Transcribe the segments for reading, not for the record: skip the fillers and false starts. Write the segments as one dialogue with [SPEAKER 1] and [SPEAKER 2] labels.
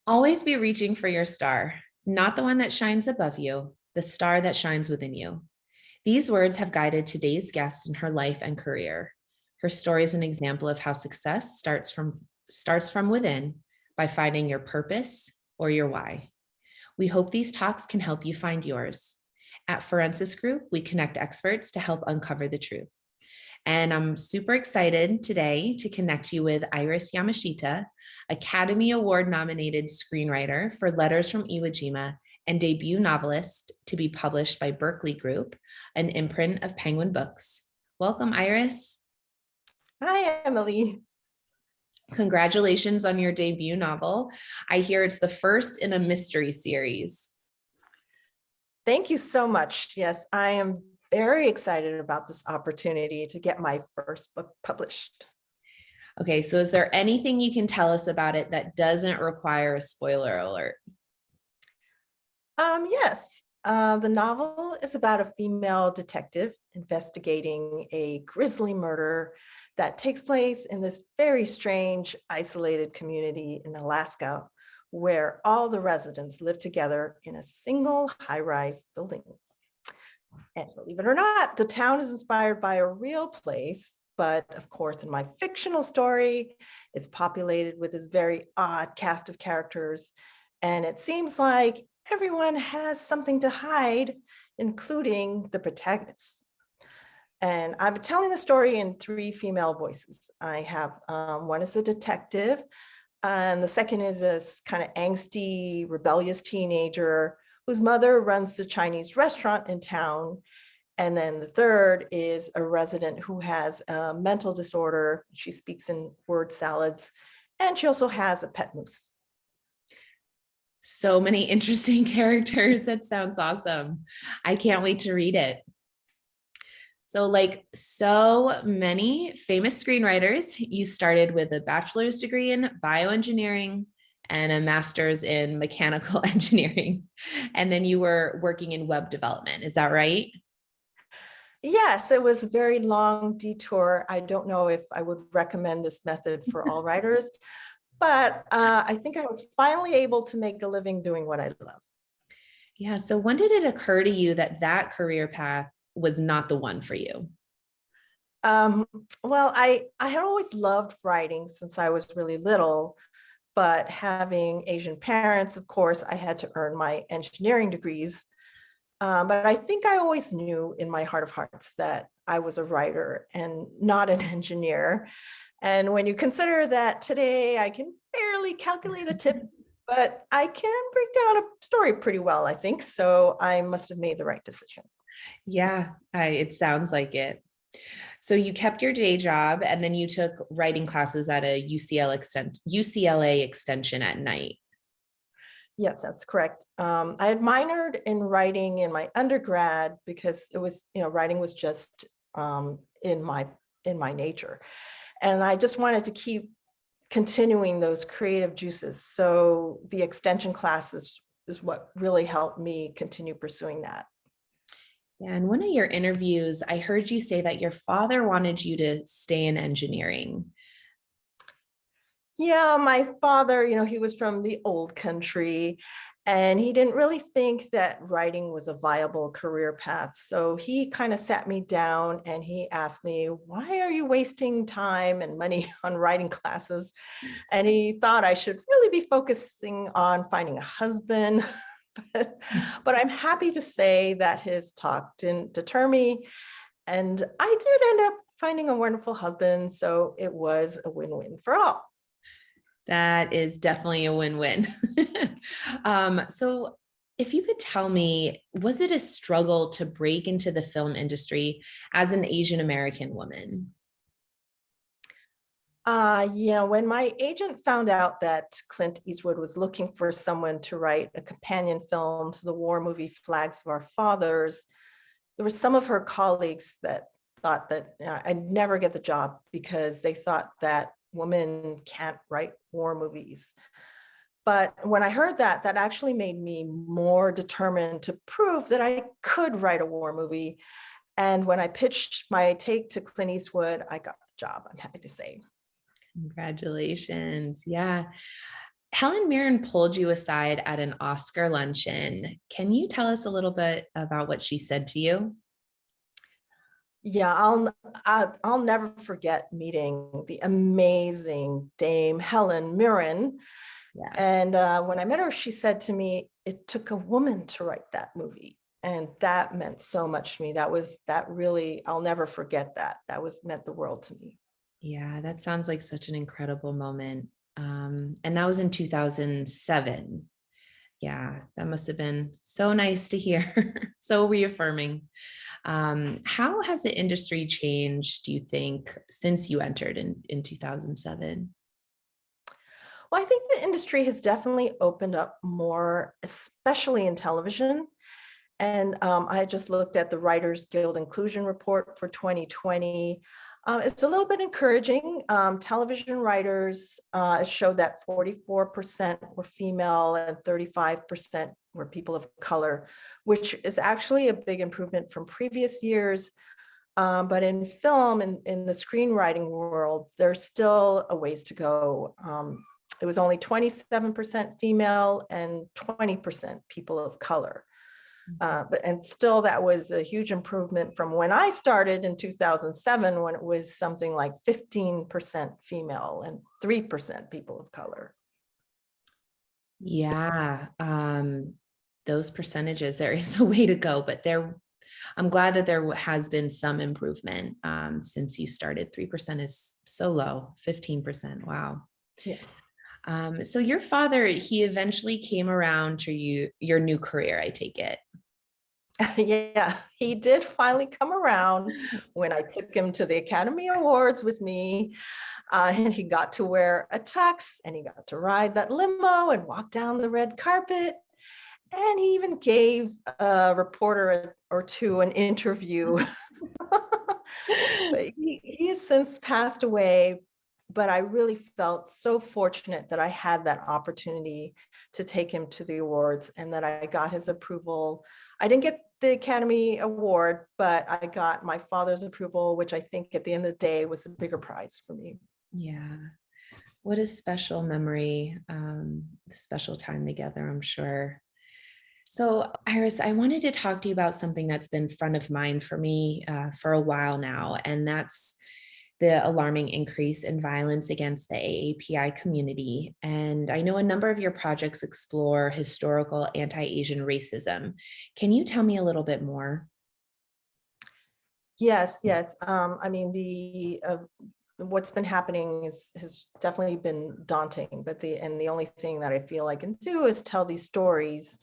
[SPEAKER 1] Always be reaching for your star, not the one that shines above you, the star that shines within you. These words have guided today's guest in her life and career. Her story is an example of how success starts from within by finding your purpose or your why. We hope these talks can help you find yours. At ForensisGroup, we connect experts to help uncover the truth. And I'm super excited today to connect you with Iris Yamashita, Academy Award nominated screenwriter for Letters from Iwo Jima and debut novelist to be published by Berkeley Group, an imprint of Penguin Books. Welcome, Iris.
[SPEAKER 2] Hi, Emily.
[SPEAKER 1] Congratulations on your debut novel. I hear it's the first in a mystery series.
[SPEAKER 2] Thank you so much. Yes, I am very excited about this opportunity to get my first book published.
[SPEAKER 1] Okay, so is there anything you can tell us about it that doesn't require a spoiler alert?
[SPEAKER 2] Yes, the novel is about a female detective investigating a grisly murder that takes place in this very strange, isolated community in Alaska, where all the residents live together in a single high-rise building. And believe it or not, the town is inspired by a real place, but of course, in my fictional story, it's populated with this very odd cast of characters. And it seems like everyone has something to hide, including the protagonists. And I'm telling the story in three female voices. I have one is a detective, and the second is this kind of angsty, rebellious teenager whose mother runs the Chinese restaurant in town. And then the third is a resident who has a mental disorder. She speaks in word salads, and she also has a pet moose.
[SPEAKER 1] So many interesting characters. That sounds awesome. I can't wait to read it. So like so many famous screenwriters, you started with a bachelor's degree in bioengineering and a master's in mechanical engineering. And then you were working in web development. Is that right?
[SPEAKER 2] Yes, it was a very long detour. I don't know if I would recommend this method for all writers, but I think I was finally able to make a living doing what I love.
[SPEAKER 1] Yeah. So when did it occur to you that that career path was not the one for you?
[SPEAKER 2] Well, I had always loved writing since I was really little, but having Asian parents, of course, I had to earn my engineering degrees. But I think I always knew in my heart of hearts that I was a writer and not an engineer. And when you consider that today I can barely calculate a tip, but I can break down a story pretty well, I think. So I must have made the right decision.
[SPEAKER 1] Yeah, it sounds like it. So you kept your day job and then you took writing classes at a UCLA extension at night.
[SPEAKER 2] Yes, that's correct. I had minored in writing in my undergrad because it was, writing was just in my nature. And I just wanted to keep continuing those creative juices. So the extension classes is what really helped me continue pursuing that.
[SPEAKER 1] Yeah, in one of your interviews, I heard you say that your father wanted you to stay in engineering.
[SPEAKER 2] Yeah, my father, he was from the old country and he didn't really think that writing was a viable career path. So he kind of sat me down and he asked me, why are you wasting time and money on writing classes? And he thought I should really be focusing on finding a husband. But I'm happy to say that his talk didn't deter me. And I did end up finding a wonderful husband. So it was a win-win for all.
[SPEAKER 1] That is definitely a win-win. So if you could tell me, was it a struggle to break into the film industry as an Asian American woman?
[SPEAKER 2] When my agent found out that Clint Eastwood was looking for someone to write a companion film to the war movie Flags of Our Fathers, there were some of her colleagues that thought that I'd never get the job because they thought that women can't write war movies. But when I heard that, that actually made me more determined to prove that I could write a war movie. And when I pitched my take to Clint Eastwood, I got the job, I'm happy to say.
[SPEAKER 1] Congratulations. Yeah. Helen Mirren pulled you aside at an Oscar luncheon. Can you tell us a little bit about what she said to you?
[SPEAKER 2] Yeah, I'll never forget meeting the amazing Dame Helen Mirren.
[SPEAKER 1] Yeah.
[SPEAKER 2] And when I met her, she said to me, "It took a woman to write that movie." And that meant so much to me. That really, I'll never forget that. Meant the world to me.
[SPEAKER 1] Yeah, that sounds like such an incredible moment. And that was in 2007. Yeah, that must have been so nice to hear, so reaffirming. How has the industry changed, do you think, since you entered in 2007?
[SPEAKER 2] Well, I think the industry has definitely opened up more, especially in television. And I just looked at the Writers Guild Inclusion Report for 2020. It's a little bit encouraging. Television writers showed that 44% were female and 35% were people of color, which is actually a big improvement from previous years. But in film and in the screenwriting world, there's still a ways to go. It was only 27% female and 20% people of color. And still that was a huge improvement from when I started in 2007, when it was something like 15% female and 3% people of color.
[SPEAKER 1] Yeah, those percentages, there is a way to go, but I'm glad that there has been some improvement since you started. 3% is so low, 15%. Wow.
[SPEAKER 2] Yeah.
[SPEAKER 1] So your father, he eventually came around to your new career, I take it.
[SPEAKER 2] Yeah, he did finally come around when I took him to the Academy Awards with me. And he got to wear a tux and he got to ride that limo and walk down the red carpet. And he even gave a reporter or two an interview. But he has since passed away. But I really felt so fortunate that I had that opportunity to take him to the awards and that I got his approval. I didn't get the Academy Award, but I got my father's approval, which I think at the end of the day was a bigger prize for me.
[SPEAKER 1] Yeah. What a special memory, special time together, I'm sure. So, Iris, I wanted to talk to you about something that's been front of mind for me for a while now, and that's the alarming increase in violence against the AAPI community. And I know a number of your projects explore historical anti-Asian racism. Can you tell me a little bit more?
[SPEAKER 2] Yes, yes. I mean, what's been happening has definitely been daunting, but the only thing that I feel I can do is tell these stories.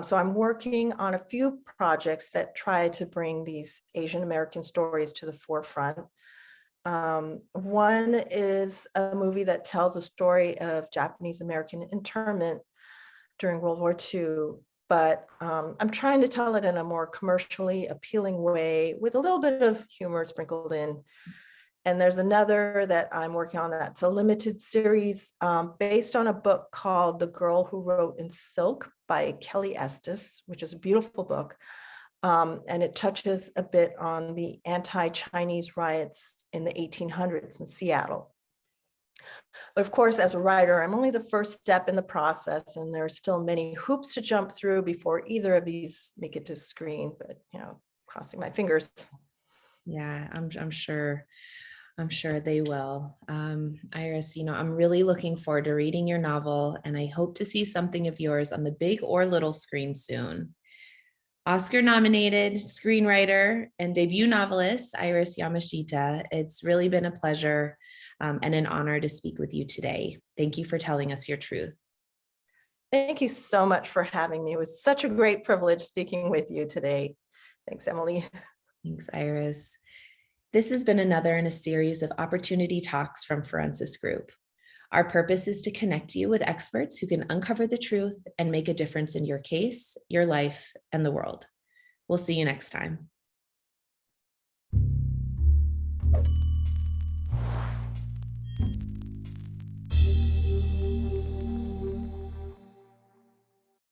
[SPEAKER 2] So I'm working on a few projects that try to bring these Asian American stories to the forefront. One is a movie that tells the story of Japanese American internment during World War II, but I'm trying to tell it in a more commercially appealing way with a little bit of humor sprinkled in. And there's another that I'm working on that's a limited series based on a book called The Girl Who Wrote in Silk by Kelly Estes, which is a beautiful book. And it touches a bit on the anti-Chinese riots in the 1800s in Seattle. But of course, as a writer, I'm only the first step in the process, and there are still many hoops to jump through before either of these make it to screen, but crossing my fingers.
[SPEAKER 1] Yeah, I'm sure. I'm sure they will. Iris, I'm really looking forward to reading your novel, and I hope to see something of yours on the big or little screen soon. Oscar nominated screenwriter and debut novelist, Iris Yamashita, it's really been a pleasure and an honor to speak with you today. Thank you for telling us your truth.
[SPEAKER 2] Thank you so much for having me. It was such a great privilege speaking with you today. Thanks, Emily.
[SPEAKER 1] Thanks, Iris. This has been another in a series of opportunity talks from ForensisGroup. Our purpose is to connect you with experts who can uncover the truth and make a difference in your case, your life, and the world. We'll see you next time.